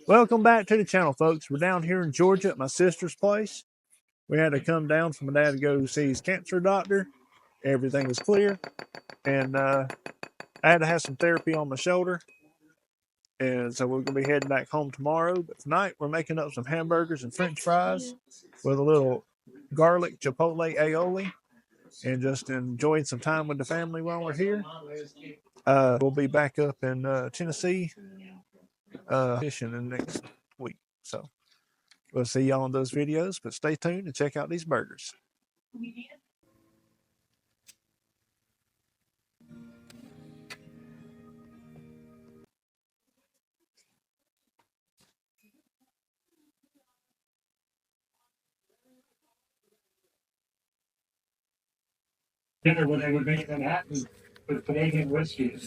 Welcome back to the channel, folks. We're down here in Georgia at my sister's place. We had to come down for my dad to go see his cancer doctor. Everything was clear, and I had to have some therapy on my shoulder, and so we're gonna be heading back home tomorrow. But tonight we're making up some hamburgers and French fries with a little garlic Chipotle aioli, and just enjoying some time with the family while we're here. We'll be back up in Tennessee fishing in the next week. So we'll see y'all in those videos, but stay tuned and check out these burgers. Dinner when they would make Manhattan with Canadian whiskey.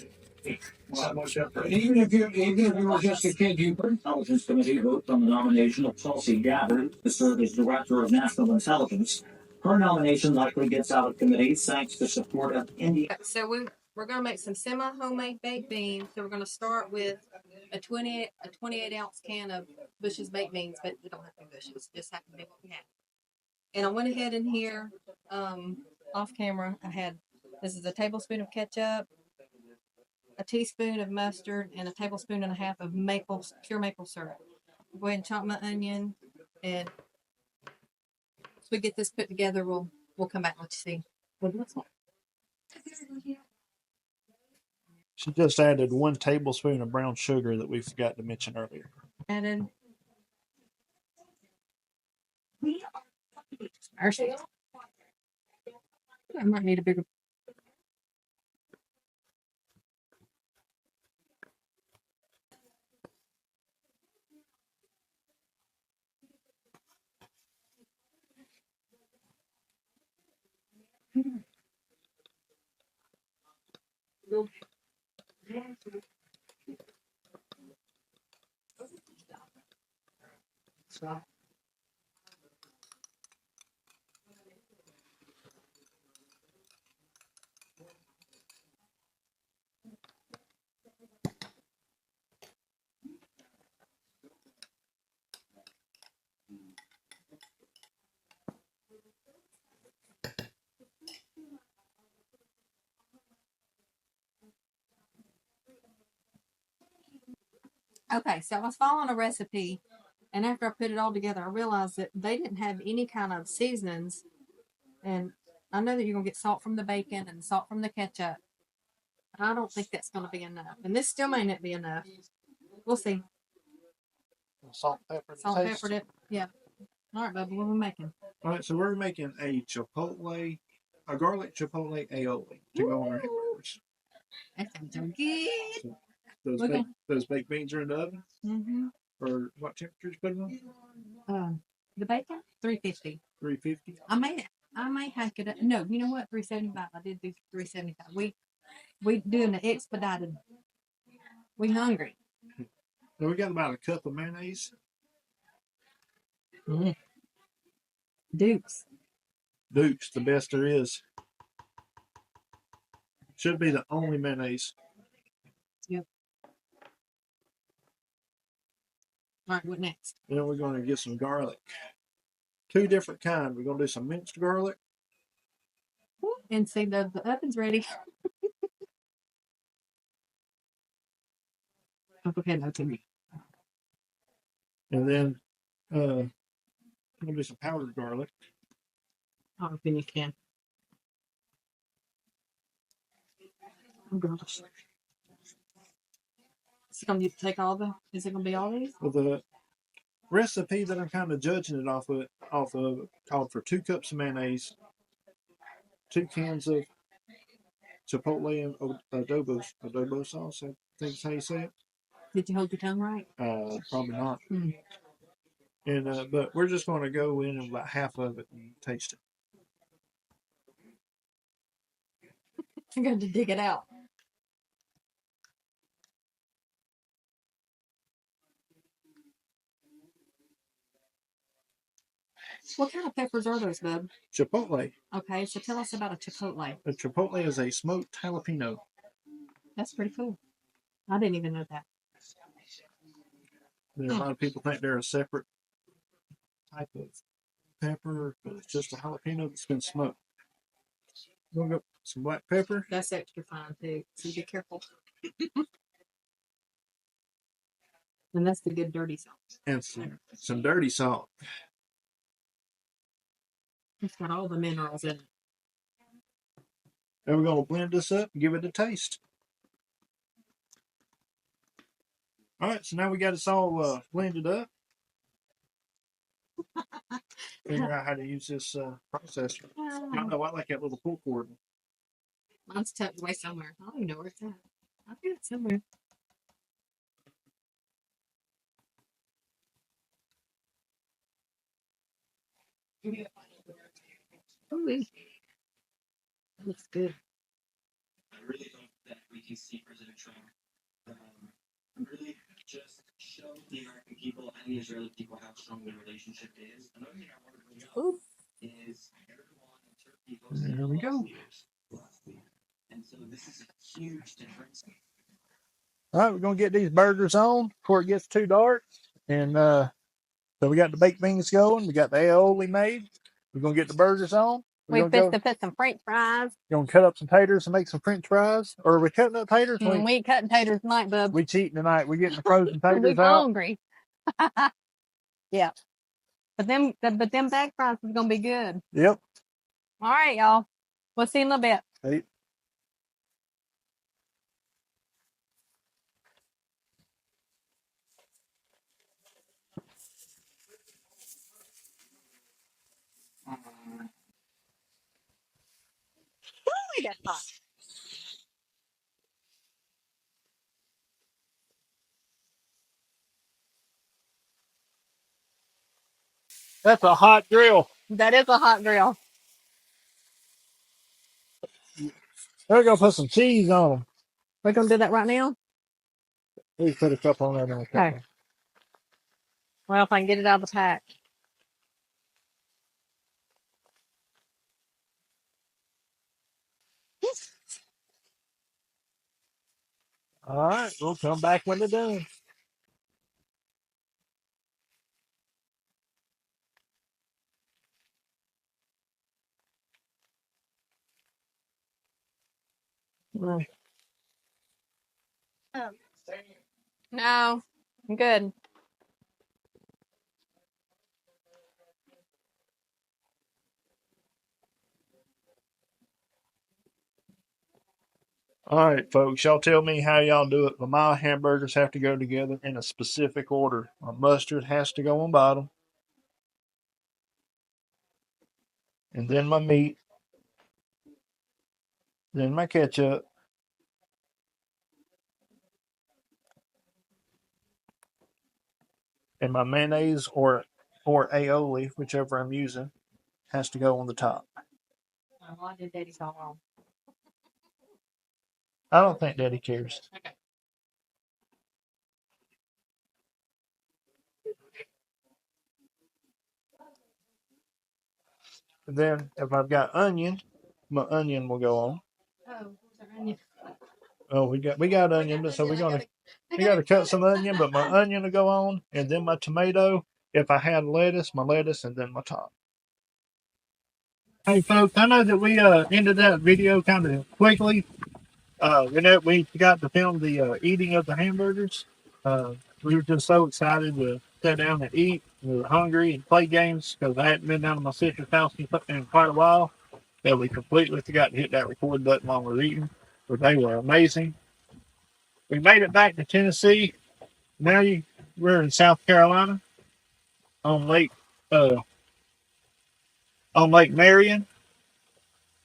Even if you were just a kid, you Intelligence Committee votes on the nomination of Tulsi Gabbard to serve as Director of National Intelligence. Her nomination likely gets out of committee thanks to support of India. So we're gonna make some semi-homemade baked beans. So we're gonna start with a 28-ounce can of Bush's baked beans, but we don't have to be Bush's, just have to be what we have. And I went ahead in here, off camera. This is a tablespoon of ketchup, a teaspoon of mustard, and a tablespoon and a half of pure maple syrup. I'll go ahead and chop my onion, and once we get this put together, we'll come back and let you see what it looks like. She just added 1 tablespoon of brown sugar that we forgot to mention earlier. Added I might need a bigger. Stop. Okay, so I was following a recipe, and after I put it all together, I realized that they didn't have any kind of seasonings. And I know that you're gonna get salt from the bacon and salt from the ketchup, but I don't think that's gonna be enough. And this still may not be enough. We'll see. Salt, pepper, Salt, peppered it. Yeah. All right, Bubba, what are we making? All right, so we're making a garlic Chipotle aioli to go on our hamburgers. That sounds so good. So those baked beans are in the oven. Mm-hmm. Or what temperature you put them on? The bacon, 350. 350. I may hack it up. No, you know what? 375. I did do 375. We doing the expedited. We hungry. So we got about a cup of mayonnaise. Dukes, the best there is. Should be the only mayonnaise. Yep. All right, what next? Then we're going to get some garlic. 2 different kinds. We're going to do some minced garlic. And see, the oven's ready. Okay, no, to me. And then I'm going to do some powdered garlic. Oh, then you can. Oh gosh. Is it gonna take all the? Is it gonna be all these? Well, the recipe that I'm kind of judging it off of called for 2 cups of mayonnaise, 2 cans of Chipotle and adobo sauce. I think is how you say it. Did you hold your tongue right? Probably not. Mm. And but we're just going to go in and about half of it and taste it. I'm going to dig it out. What kind of peppers are those, bub? Chipotle. Okay, so tell us about a chipotle. A chipotle is a smoked jalapeno. That's pretty cool. I didn't even know that. A lot of people think they're a separate type of pepper, but it's just a jalapeno that's been smoked. We'll go some black pepper. That's extra fine too, so be careful. And that's the good dirty salt. And some dirty salt. It's got all the minerals in it. And we're going to blend this up and give it a taste. All right, so now we got this all blended up. Figure out how to use this processor. I know I like that little pull cord. Mine's tucked away somewhere. I don't even know where it's at. I think it's somewhere. Ooh, that looks good. I really hope that we can see President Trump really just show the American people and the Israeli people how strong the relationship is. Another thing I want to bring up is Erdogan and Turkey hosted There we go. last week. And so this is a huge difference. All right, we're going to get these burgers on before it gets too dark. And so we got the baked beans going. We got the aioli made. We're going to get the burgers on. We fixed to put some French fries. You're going to cut up some taters and make some French fries? Or are we cutting up taters? We ain't cutting taters tonight, bub. We cheating tonight. We're getting the frozen taters We're out. hungry. Yeah. But them back fries is going to be good. Yep. All right, y'all. We'll see you in a little bit. Hey. That's hot. That's a hot grill. That is a hot grill. We're going to put some cheese on them. We're going to do that right now? Please put a couple on there. Okay. Well, if I can get it out of the pack. All right, we'll come back when they're done. No, I'm good. All right, folks, y'all tell me how y'all do it, but my hamburgers have to go together in a specific order. My mustard has to go on bottom, and then my meat, then my ketchup, and my mayonnaise or aioli, whichever I'm using, has to go on the top. Oh, I did Daddy's all wrong. I don't think Daddy cares. Okay. And then if I've got onion, my onion will go on. Oh, where's our onion? Oh, we got onion, but so we gotta cut some onion, but my onion will go on, and then my tomato. If I had lettuce, my lettuce, and then my top. Hey folks, I know that we ended that video kind of quickly. We forgot to film the eating of the hamburgers. We were just so excited to sit down and eat. We were hungry and play games because I hadn't been down to my sister's house in quite a while. That we completely forgot to hit that record button while we were eating. But they were amazing. We made it back to Tennessee. Now we're in South Carolina on Lake Marion,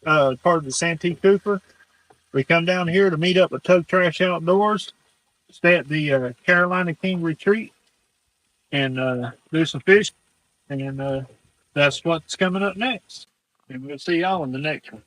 part of the Santee Cooper. We come down here to meet up with Tug Trash Outdoors, stay at the Carolina King Retreat, and do some fishing. And that's what's coming up next. And we'll see y'all in the next one.